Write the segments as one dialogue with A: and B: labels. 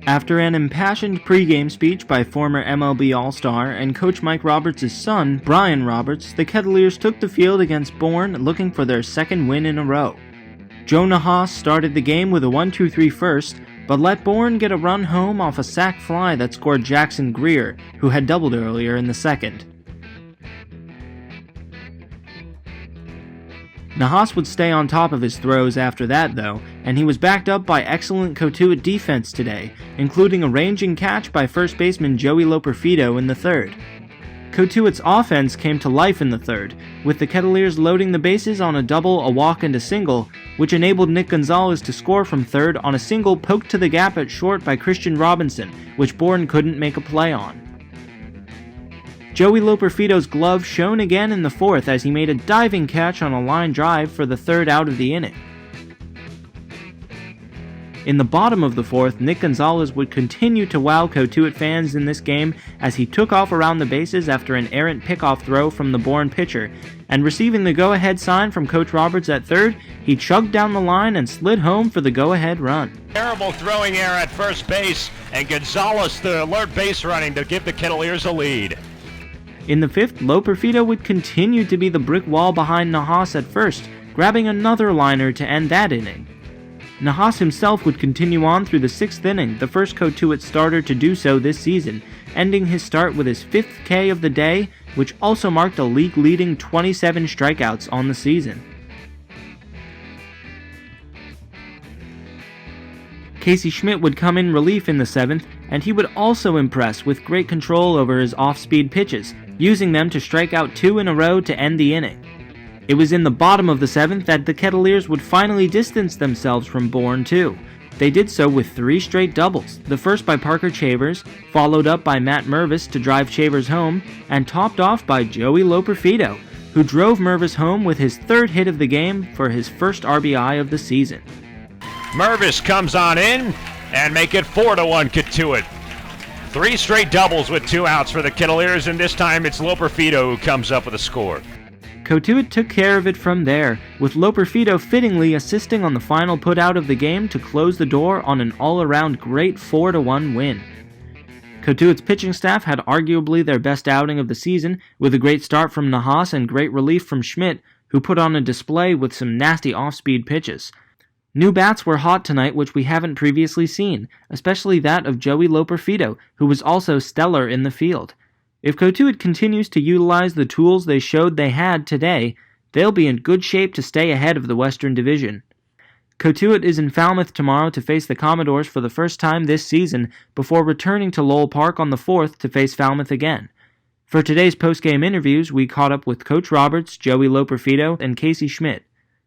A: After an impassioned pregame speech by former MLB All-Star and Coach Mike Roberts' son, Brian Roberts, the Kettleers took the field against Bourne looking for their second win in a row. Joe Nahas started the game with a 1-2-3 first, but let Bourne get a run home off a sac fly that scored Jackson Greer, who had doubled earlier in the second. Nahas would stay on top of his throws after that, though, and he was backed up by excellent Cotuit defense today, including a ranging catch by first baseman Joey Loperfido in the third. Cotuit's offense came to life in the third, with the Kettleers loading the bases on a double, a walk, and a single, which enabled Nick Gonzalez to score from third on a single poked to the gap at short by Christian Robinson, which Bourne couldn't make a play on. Joey Loperfido's glove shone again in the fourth as he made a diving catch on a line drive for the third out of the inning. In the bottom of the fourth, Nick Gonzalez would continue to wow Cotuit fans in this game as he took off around the bases after an errant pickoff throw from the Bourne pitcher, and receiving the go-ahead sign from Coach Roberts at third, he chugged down the line and slid home for the go-ahead run.
B: Terrible throwing error at first base, and Gonzalez the alert base running to give the Kettleers a lead.
A: In the fifth, Loperfido would continue to be the brick wall behind Nahas at first, grabbing another liner to end that inning. Nahas himself would continue on through the sixth inning, the first Cotuit starter to do so this season, ending his start with his 5th K of the day, which also marked a league-leading 27 strikeouts on the season. Casey Schmidt would come in relief in the 7th, and he would also impress with great control over his off-speed pitches, using them to strike out 2 in a row to end the inning. It was in the bottom of the 7th that the Kettleers would finally distance themselves from Bourne too. They did so with 3 straight doubles, the first by Parker Chavers, followed up by Matt Mervis to drive Chavers home, and topped off by Joey Loperfido, who drove Mervis home with his 3rd hit of the game for his first RBI of the season.
B: Mervis comes on in and make it 4-1 Cotuit. 3 straight doubles with 2 outs for the Kettleers, and this time it's Loperfido who comes up with a score.
A: Cotuit took care of it from there, with Loperfido fittingly assisting on the final putout of the game to close the door on an all-around great 4-1 win. Cotuit's pitching staff had arguably their best outing of the season, with a great start from Nahas and great relief from Schmidt, who put on a display with some nasty off-speed pitches. New bats were hot tonight, which we haven't previously seen, especially that of Joey Loperfido, who was also stellar in the field. If Cotuit continues to utilize the tools they showed they had today, they'll be in good shape to stay ahead of the Western Division. Cotuit is in Falmouth tomorrow to face the Commodores for the first time this season, before returning to Lowell Park on the 4th to face Falmouth again. For today's post-game interviews, we caught up with Coach Roberts, Joey Loperfido, and Casey Schmidt.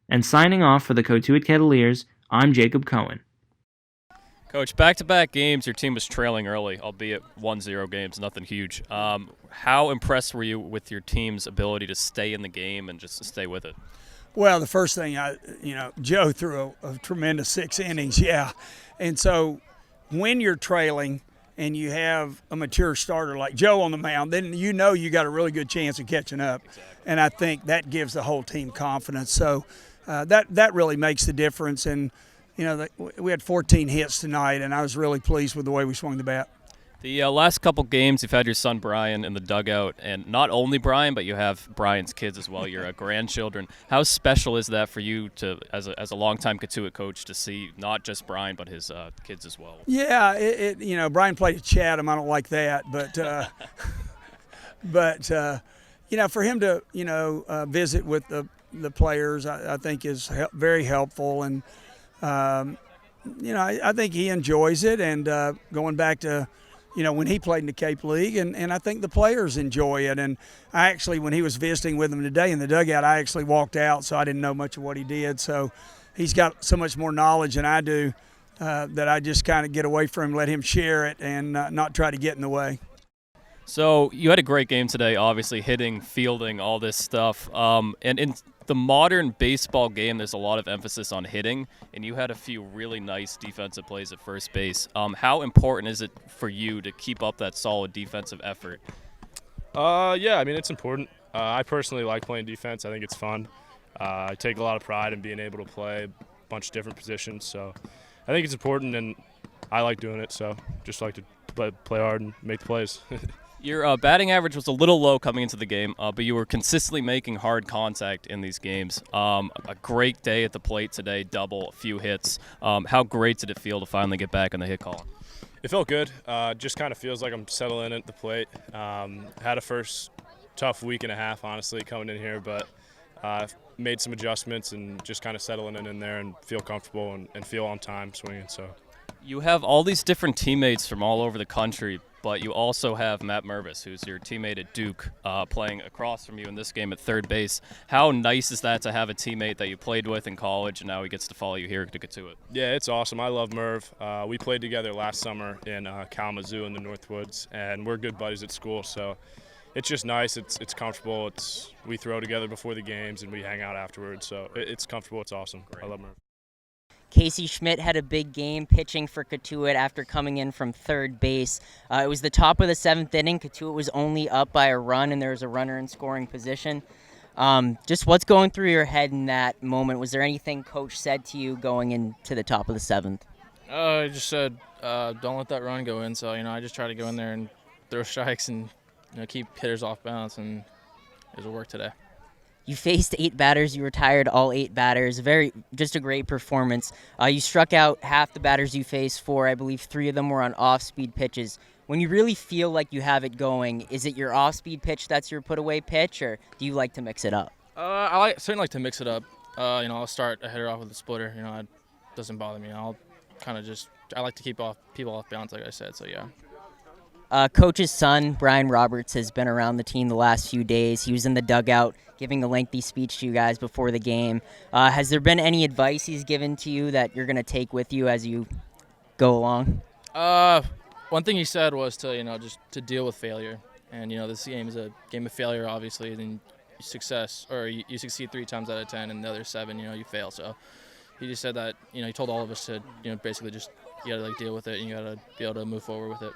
A: And signing off for the Cotuit Kettleers, I'm Jacob Cohen.
C: Coach, back-to-back games, your team was trailing early, albeit 1-0 games, nothing huge. How impressed were you with your team's ability to stay in the game and just to stay with it?
D: Well, the first thing, Joe threw a tremendous 6 innings, yeah. And so when you're trailing and you have a mature starter like Joe on the mound, then you know you got a really good chance of catching up.
C: Exactly.
D: And I think that gives the whole team confidence. So that really makes the difference. And, we had 14 hits tonight, and I was really pleased with the way we swung the bat.
C: The last couple games, you've had your son Brian in the dugout, and not only Brian, but you have Brian's kids as well, your grandchildren. How special is that for you to, as a longtime Cotuit coach, to see not just Brian but his kids as well?
D: Yeah, Brian played at Chatham. I don't like that, but for him to visit with the players, I think is very helpful, and I think he enjoys it, and going back to when he played in the Cape League, and I think the players enjoy it. And I actually, when he was visiting with him today in the dugout, I actually walked out, so I didn't know much of what he did. So he's got so much more knowledge than I do that I just kind of get away from him, let him share it, and not try to get in the way.
C: So you had a great game today, obviously, hitting, fielding, all this stuff. And in the modern baseball game, there's a lot of emphasis on hitting, and you had a few really nice defensive plays at first base. How important is it for you to keep up that solid defensive effort?
E: It's important. I personally like playing defense. I think it's fun. I take a lot of pride in being able to play a bunch of different positions. So I think it's important, and I like doing it. So just like to play hard and make plays.
C: Your batting average was a little low coming into the game, but you were consistently making hard contact in these games. A great day at the plate today, double, a few hits. How great did it feel to finally get back in the hit column?
E: It felt good. Just kind of feels like I'm settling at the plate. Had a first tough week and a half, honestly, coming in here, but made some adjustments and just kind of settling in there and feel comfortable and feel on time swinging. So
C: you have all these different teammates from all over the country, but you also have Matt Mervis, who's your teammate at Duke, playing across from you in this game at third base. How nice is that to have a teammate that you played with in college, and now he gets to follow you here to Cotuit?
E: Yeah, it's awesome. I love Merv. We played together last summer in Kalamazoo in the Northwoods, and we're good buddies at school. So it's just nice. It's comfortable. We throw together before the games, and we hang out afterwards. So it's comfortable. It's awesome. Great. I love Merv.
F: Casey Schmidt had a big game pitching for Cotuit after coming in from third base. It was the top of the 7th inning. Cotuit was only up by a run, and there was a runner in scoring position. Just what's going through your head in that moment? Was there anything Coach said to you going into the top of the 7th?
G: I just said, don't let that run go in. So, I just try to go in there and throw strikes and keep hitters off balance, and it will work today.
F: You faced 8 batters. You retired all 8 batters. Just a great performance. You struck out half the batters you faced 4. I believe 3 of them were on off-speed pitches. When you really feel like you have it going, is it your off-speed pitch that's your put-away pitch, or do you like to mix it up?
G: I certainly like to mix it up. I'll start a hitter off with a splitter. It doesn't bother me. I'll kind of I like to keep people off balance, like I said. So yeah.
F: Coach's son, Brian Roberts, has been around the team the last few days. He was in the dugout giving a lengthy speech to you guys before the game. Has there been any advice he's given to you that you're going to take with you as you go along?
G: One thing he said was to, just to deal with failure. And, this game is a game of failure, obviously. Then you succeed 3 times out of 10, and the other 7, you fail. So he just said that, he told all of us to, basically just, you got to deal with it, and you got to be able to move forward with it.